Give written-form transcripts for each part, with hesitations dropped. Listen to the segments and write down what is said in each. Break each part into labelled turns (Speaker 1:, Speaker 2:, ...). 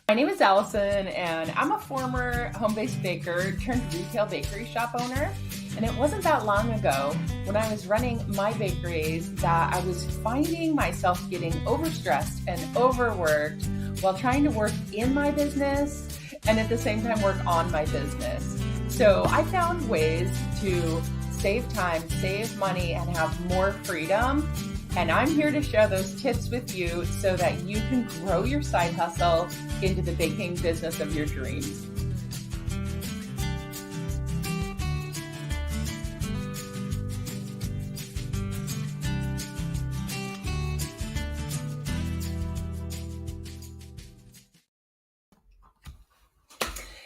Speaker 1: My name is Allison, and I'm a former home-based baker turned retail bakery shop owner. And it wasn't that long ago when I was running my bakeries that I was finding myself getting overstressed and overworked while trying to work in my business and at the same time work on my business. So I found ways to save time, save money, and have more freedom. And I'm here to share those tips with you so that you can grow your side hustle into the baking business of your dreams.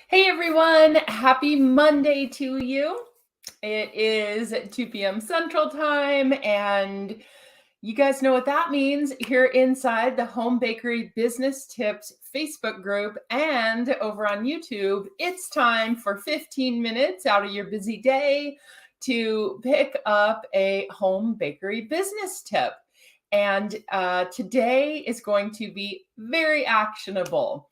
Speaker 1: Hey everyone, happy Monday to you. It is 2 p.m. Central Time, and you guys know what that means here inside the Home Bakery Business Tips Facebook group and over on YouTube. It's time for 15 minutes out of your busy day to pick up a home bakery business tip. And today is going to be very actionable.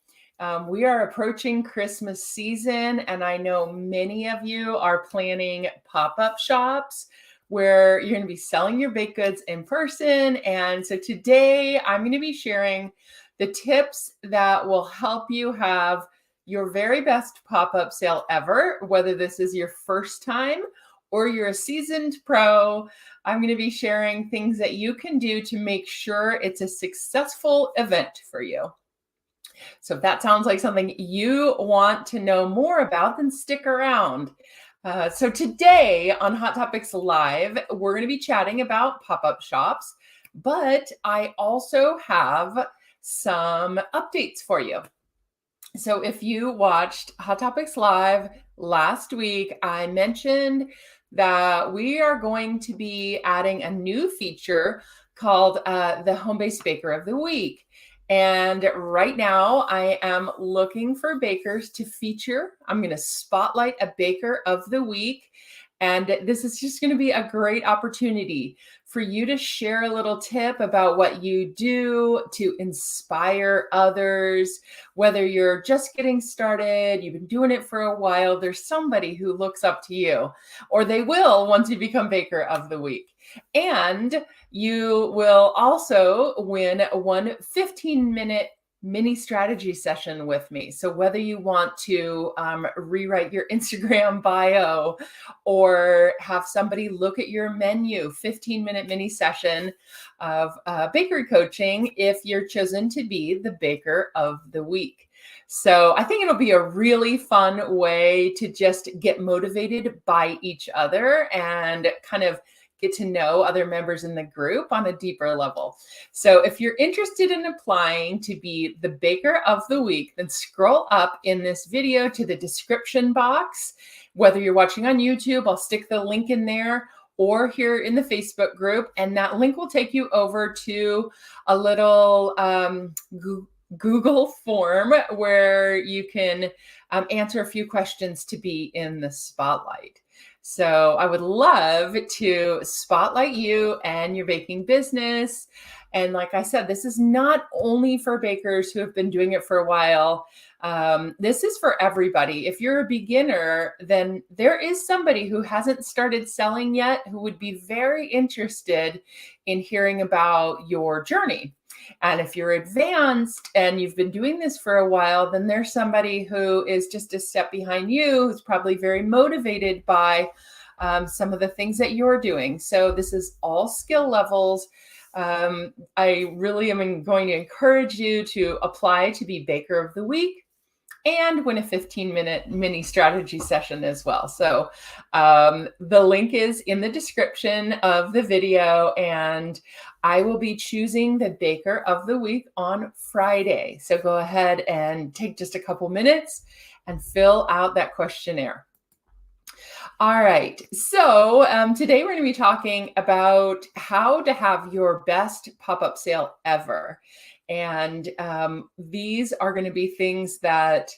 Speaker 1: We are approaching Christmas season, and I know many of you are planning pop-up shops where you're going to be selling your baked goods in person. And so today I'm going to be sharing the tips that will help you have your very best pop-up sale ever, whether this is your first time or you're a seasoned pro. I'm going to be sharing things that you can do to make sure it's a successful event for you. So if that sounds like something you want to know more about, then stick around. So today on Hot Topics Live, we're going to be chatting about pop-up shops, but I also have some updates for you. So if you watched Hot Topics Live last week, I mentioned that we are going to be adding a new feature called the Home-Based Baker of the Week. And right now I am looking for bakers to feature. I'm going to spotlight a baker of the week. And this is just going to be a great opportunity for you to share a little tip about what you do to inspire others. Whether you're just getting started, you've been doing it for a while, there's somebody who looks up to you, or they will once you become baker of the week. And you will also win one 15-minute mini strategy session with me. So whether you want to rewrite your Instagram bio or have somebody look at your menu, 15-minute mini session of bakery coaching if you're chosen to be the baker of the week. So I think it'll be a really fun way to just get motivated by each other and kind of get to know other members in the group on a deeper level. So if you're interested in applying to be the baker of the week, then scroll up in this video to the description box. Whether you're watching on YouTube, I'll stick the link in there, or here in the Facebook group, and that link will take you over to a little Google form where you can answer a few questions to be in the spotlight. So I would love to spotlight you and your baking business. And like I said, this is not only for bakers who have been doing it for a while. This is for everybody. If you're a beginner, then there is somebody who hasn't started selling yet who would be very interested in hearing about your journey. And if you're advanced and you've been doing this for a while, then there's somebody who is just a step behind you, who's probably very motivated by some of the things that you're doing. So this is all skill levels. I really am going to encourage you to apply to be Baker of the Week and win a 15-minute mini strategy session as well. So the link is in the description of the video, and I will be choosing the Baker of the Week on Friday. So go ahead and take just a couple minutes and fill out that questionnaire. All right, so today we're going to be talking about how to have your best pop-up sale ever. And these are going to be things that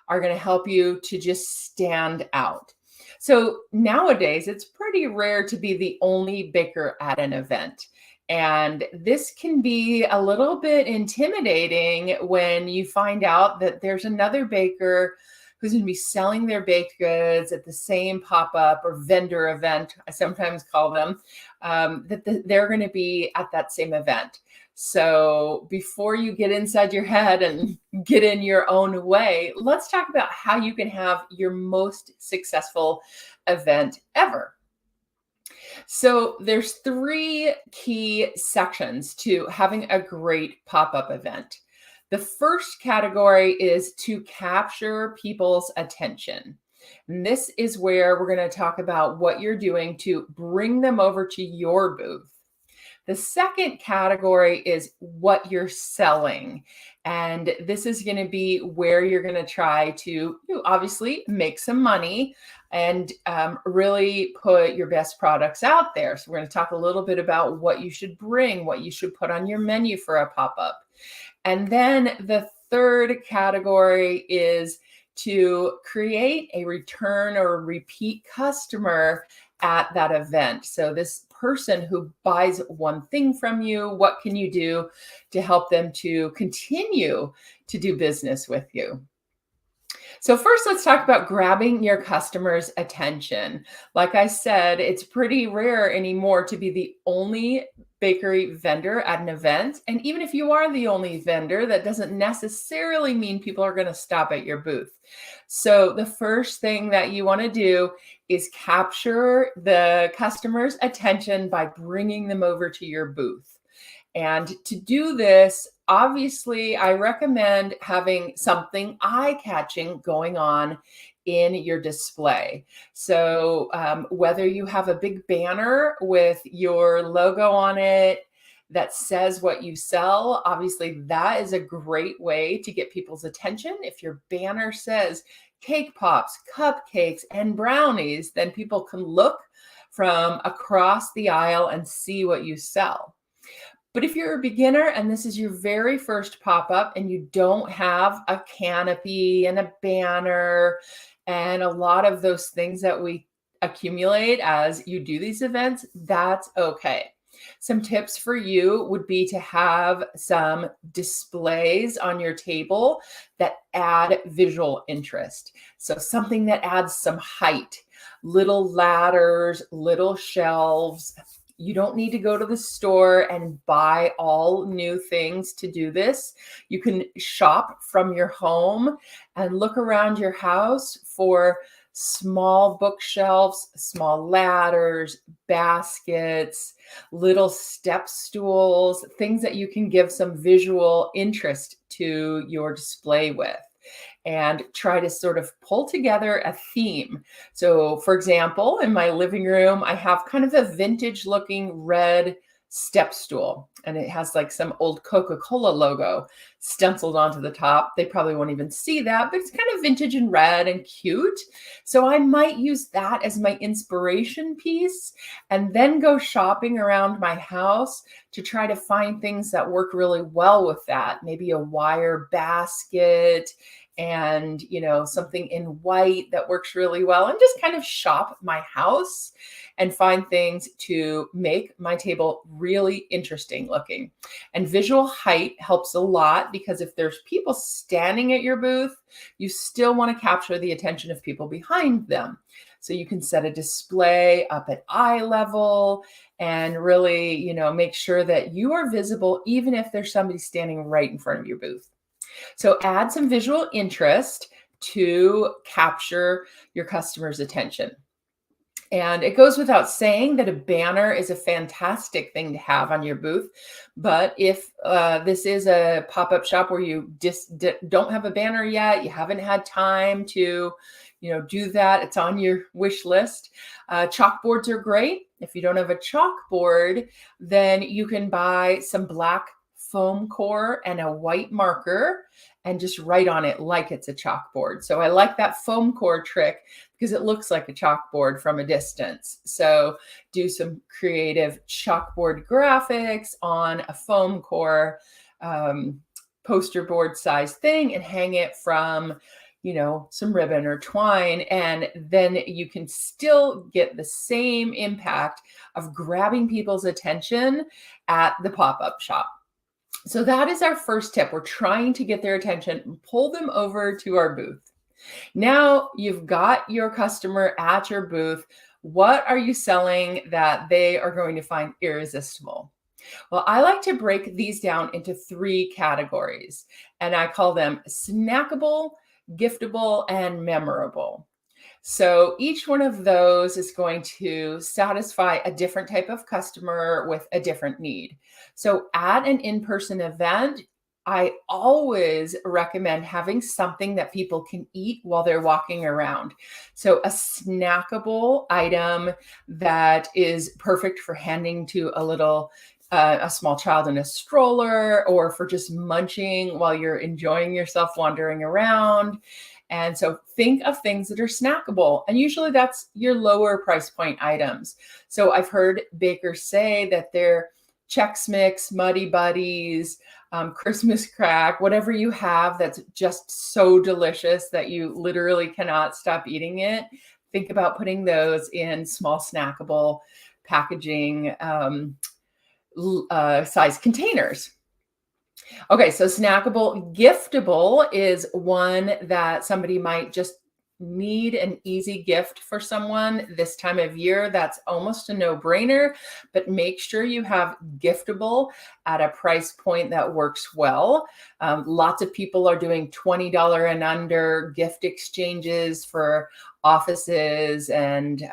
Speaker 1: are going to help you to just stand out. So nowadays, it's pretty rare to be the only baker at an event. And this can be a little bit intimidating when you find out that there's another baker who's going to be selling their baked goods at the same pop-up or vendor event, I sometimes call them, they're going to be at that same event. So before you get inside your head and get in your own way, let's talk about how you can have your most successful event ever. So there's 3 key sections to having a great pop-up event. The first category is to capture people's attention. And this is where we're going to talk about what you're doing to bring them over to your booth. The second category is what you're selling. And this is going to be where you're going to try to obviously make some money and really put your best products out there. So we're going to talk a little bit about what you should bring, what you should put on your menu for a pop-up. And then the third category is to create a return or repeat customer at that event. So this person who buys one thing from you, what can you do to help them to continue to do business with you? So first, let's talk about grabbing your customers' attention. Like I said, it's pretty rare anymore to be the only bakery vendor at an event. And even if you are the only vendor, that doesn't necessarily mean people are going to stop at your booth. So the first thing that you want to do is capture the customer's attention by bringing them over to your booth. And to do this, obviously, I recommend having something eye-catching going on in your display. So whether you have a big banner with your logo on it that says what you sell, obviously that is a great way to get people's attention. If your banner says cake pops, cupcakes, and brownies, then people can look from across the aisle and see what you sell. But if you're a beginner and this is your very first pop-up and you don't have a canopy and a banner and a lot of those things that we accumulate as you do these events, that's okay. Some tips for you would be to have some displays on your table that add visual interest. So something that adds some height, little ladders, little shelves. You don't need to go to the store and buy all new things to do this. You can shop from your home and look around your house for small bookshelves, small ladders, baskets, little step stools, things that you can give some visual interest to your display with, and try to sort of pull together a theme. So for example, in my living room, I have kind of a vintage looking red step stool, and it has like some old Coca-Cola logo stenciled onto the top. They probably won't even see that, but it's kind of vintage and red and cute. So I might use that as my inspiration piece and then go shopping around my house to try to find things that work really well with that. Maybe a wire basket and, something in white that works really well, and just kind of shop my house and find things to make my table really interesting looking. And visual height helps a lot because if there's people standing at your booth, you still want to capture the attention of people behind them. So you can set a display up at eye level and really, make sure that you are visible even if there's somebody standing right in front of your booth. So add some visual interest to capture your customer's attention. And it goes without saying that a banner is a fantastic thing to have on your booth. But if this is a pop-up shop where you just don't have a banner yet, you haven't had time to, do that, it's on your wish list. Chalkboards are great. If you don't have a chalkboard, then you can buy some black foam core and a white marker and just write on it like it's a chalkboard. So I like that foam core trick because it looks like a chalkboard from a distance. So do some creative chalkboard graphics on a foam core poster board size thing and hang it from, some ribbon or twine, and then you can still get the same impact of grabbing people's attention at the pop-up shop. So that is our first tip. We're trying to get their attention and pull them over to our booth. Now you've got your customer at your booth. What are you selling that they are going to find irresistible? Well, I like to break these down into 3 categories, and I call them snackable, giftable, and memorable. So each one of those is going to satisfy a different type of customer with a different need. So at an in-person event, I always recommend having something that people can eat while they're walking around. So a snackable item that is perfect for handing to a small child in a stroller, or for just munching while you're enjoying yourself wandering around. And so think of things that are snackable. And usually that's your lower price point items. So I've heard bakers say that their Chex Mix, Muddy Buddies, Christmas crack, whatever you have that's just so delicious that you literally cannot stop eating it. Think about putting those in small snackable packaging size containers. Okay, so snackable. Giftable is one that somebody might just need an easy gift for someone this time of year. That's almost a no-brainer, but make sure you have giftable at a price point that works well. Lots of people are doing $20 and under gift exchanges for offices and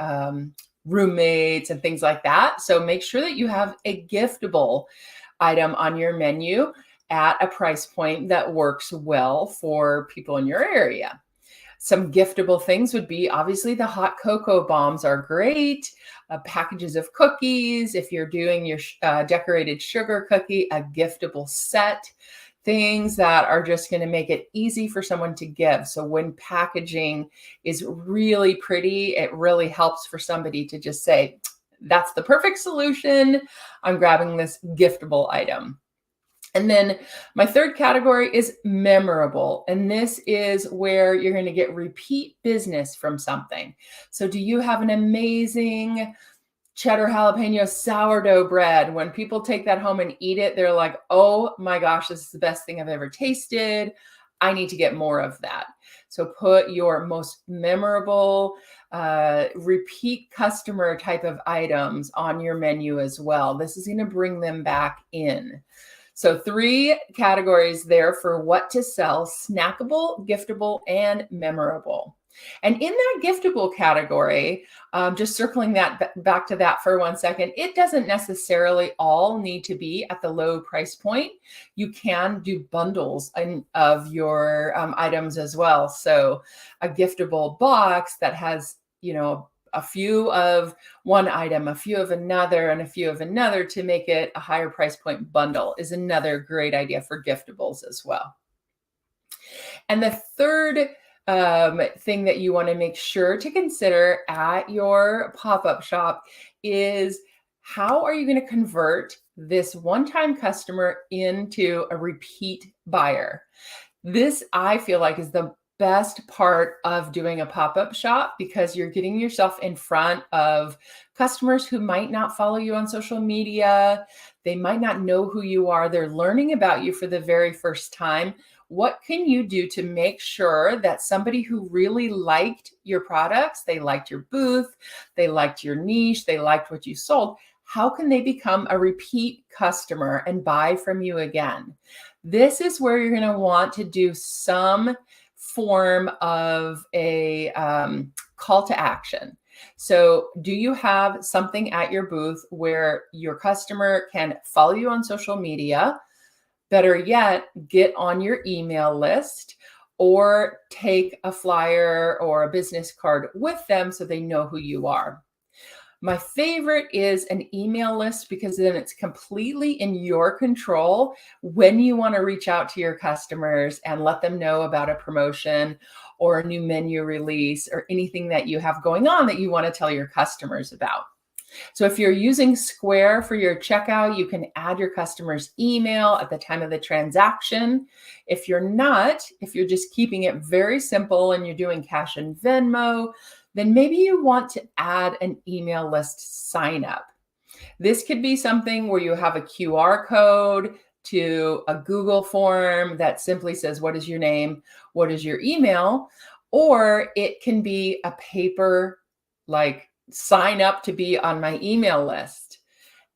Speaker 1: roommates and things like that. So make sure that you have a giftable item on your menu at a price point that works well for people in your area. Some giftable things would be, obviously, the hot cocoa bombs are great. Packages of cookies. If you're doing your decorated sugar cookie, a giftable set. Things that are just going to make it easy for someone to give. So when packaging is really pretty, it really helps for somebody to just say, that's the perfect solution. I'm grabbing this giftable item. And then my third category is memorable. And this is where you're going to get repeat business from something. So do you have an amazing cheddar jalapeno sourdough bread? When people take that home and eat it, they're like, oh my gosh, this is the best thing I've ever tasted. I need to get more of that. So put your most memorable, repeat customer type of items on your menu as well. This is going to bring them back in. So 3 categories there for what to sell: snackable, giftable, and memorable. And in that giftable category, just circling that back to that for 1 second, it doesn't necessarily all need to be at the low price point. You can do bundles of your items as well. So a giftable box that has, a few of one item, a few of another, and a few of another to make it a higher price point bundle is another great idea for giftables as well. And the third thing that you want to make sure to consider at your pop-up shop is, how are you going to convert this one-time customer into a repeat buyer? This, I feel like, is the best part of doing a pop-up shop, because you're getting yourself in front of customers who might not follow you on social media. They might not know who you are. They're learning about you for the very first time. What can you do to make sure that somebody who really liked your products, they liked your booth, they liked your niche, they liked what you sold, how can they become a repeat customer and buy from you again? This is where you're going to want to do some form of a call to action. So do you have something at your booth where your customer can follow you on social media? Better yet, get on your email list, or take a flyer or a business card with them so they know who you are. My favorite is an email list, because then it's completely in your control when you want to reach out to your customers and let them know about a promotion or a new menu release or anything that you have going on that you want to tell your customers about. So if you're using Square for your checkout, you can add your customer's email at the time of the transaction. If you're not, if you're just keeping it very simple and you're doing cash and Venmo, then maybe you want to add an email list sign up. This could be something where you have a QR code to a Google form that simply says, what is your name? What is your email? Or it can be a paper, like sign up to be on my email list.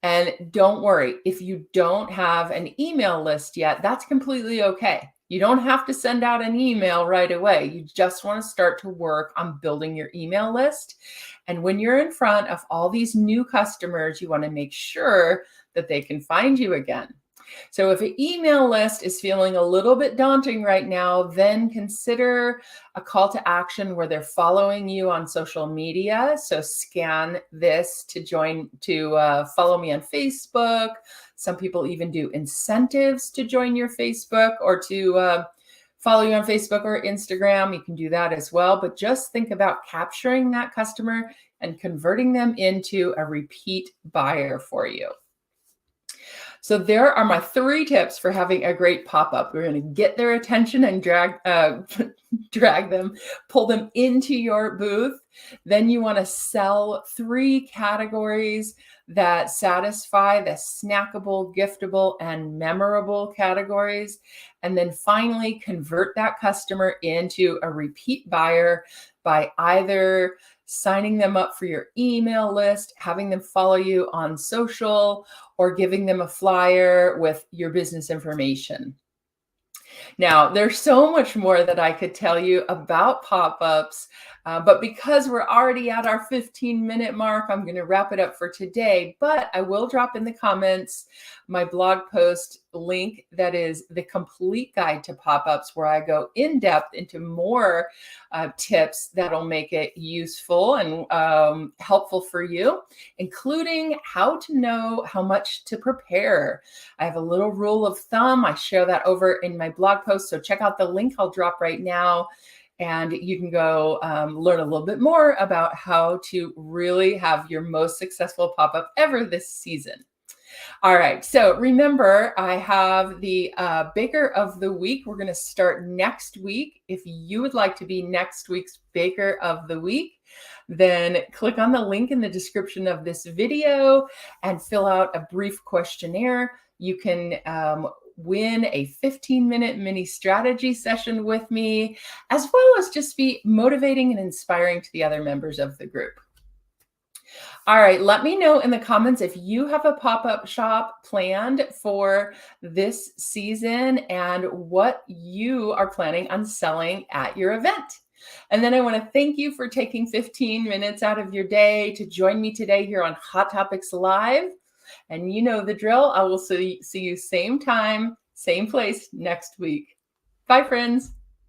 Speaker 1: And don't worry, if you don't have an email list yet, that's completely okay. You don't have to send out an email right away. You just want to start to work on building your email list. And when you're in front of all these new customers, you want to make sure that they can find you again. So if an email list is feeling a little bit daunting right now, then consider a call to action where they're following you on social media. So scan this to follow me on Facebook. Some people even do incentives to join your Facebook or to follow you on Facebook or Instagram. You can do that as well. But just think about capturing that customer and converting them into a repeat buyer for you. So there are my 3 tips for having a great pop-up. We're going to get their attention and drag them, pull them into your booth. Then you want to sell 3 categories that satisfy the snackable, giftable, and memorable categories. And then finally convert that customer into a repeat buyer by either signing them up for your email list, having them follow you on social, or giving them a flyer with your business information. Now, there's so much more that I could tell you about pop-ups, but because we're already at our 15-minute mark, I'm going to wrap it up for today. But I will drop in the comments my blog post link that is the complete guide to pop-ups, where I go in depth into more tips that'll make it useful and helpful for you, including how to know how much to prepare. I have a little rule of thumb. I share that over in my blog post. So check out the link I'll drop right now, and you can go learn a little bit more about how to really have your most successful pop-up ever this season. All right, so remember, I have the Baker of the Week. We're going to start next week. If you would like to be next week's Baker of the Week, then click on the link in the description of this video and fill out a brief questionnaire. You can win a 15-minute mini strategy session with me, as well as just be motivating and inspiring to the other members of the group. All right, let me know in the comments if you have a pop-up shop planned for this season and what you are planning on selling at your event. And then I want to thank you for taking 15 minutes out of your day to join me today here on Hot Topics Live. And you know the drill. I will see you same time, same place next week. Bye, friends.